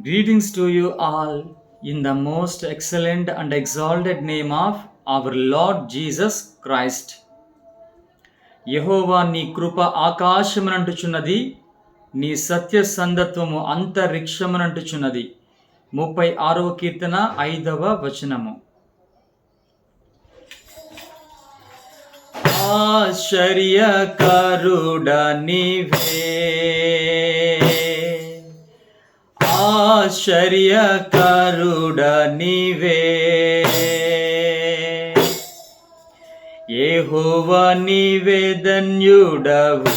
Greetings to you all in the most excellent and exalted name of our Lord Jesus Christ. యెహోవా నీ కృప ఆకాశమునంటుచున్నది, నీ సత్య సందత్వము అంతరిక్షమునంటుచున్నది. 36వ కీర్తన 5వ వచనము. ఆశ్చర్యకరుడ నీవే, ఆశ్చర్యకరుడ నీవే, యెహోవా నీవే ధన్యుడవు,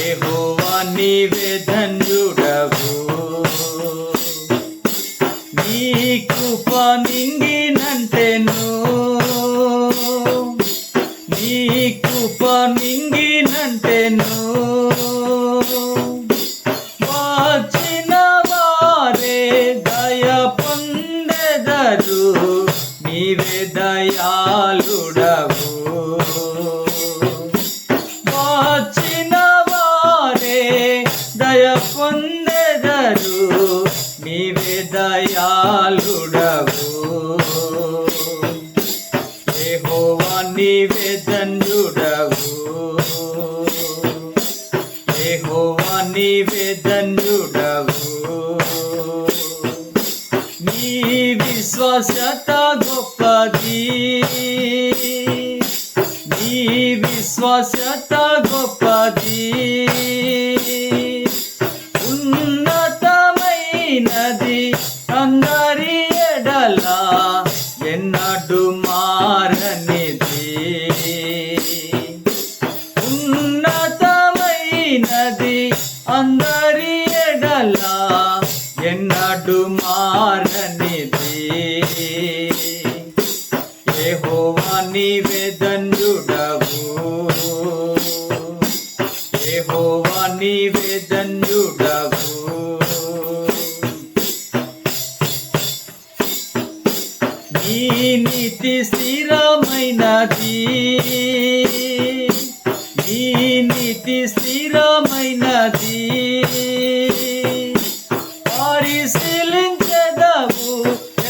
యెహోవా నీవే ధన్యుడవు. నీ కృప నింగినంటెను, నీ కృప నింగినంటెను, వచ్చిన వారే దయ పొందెదరు, నీవే దయాళుడవు. వచ్చిన వారే దయ పొందెదరు, నీవే దయాళుడవు. యెహోవా నీవే ధన్యుడవు, యెహోవా నీవే ధన్యుడవు. నీ విశ్వాస్యత గొప్పది, నీ విశ్వాస్యత గొప్పది, ఉన్నతమైనది అందరి ఎడల ఎన్నడు మారనిది. ఉన్నతమైనది అందరి ఎడల ఎన్నడు మారనిది. యెహోవా నీవే ధన్యుడవు, యెహోవా నీవే ధన్యుడవు. నీ నీతి స్థిరమైనది, నీ నీతి స్థిరమైనది, పరిశీలించెదవు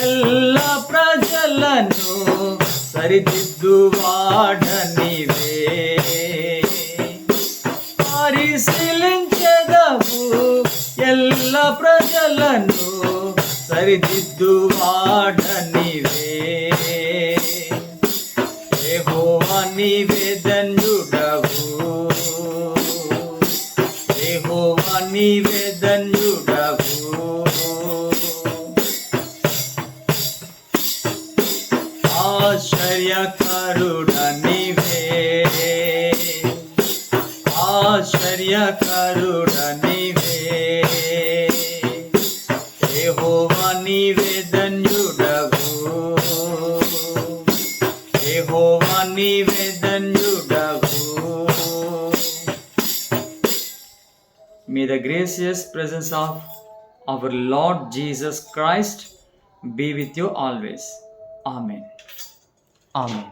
ఎల్ల ప్రజలను, సరిదిద్దువాడ నీవే. పరిశీలించెదవు ఎల్ల ప్రజలను, సరిదిద్దువాడ నీవే. యెహోవా నీవే ధన్యుడవు, యెహోవా నీవే ధన్యుడవు. ఆశ్చర్యకరుడ నీవే, ఆశ్చర్యకరుడ నీవే, యెహోవా నీవే ధన్యుడవు, యెహోవా నీవే ధన్యుడవు. May the gracious presence of our Lord Jesus Christ be with you always. Amen. Amen.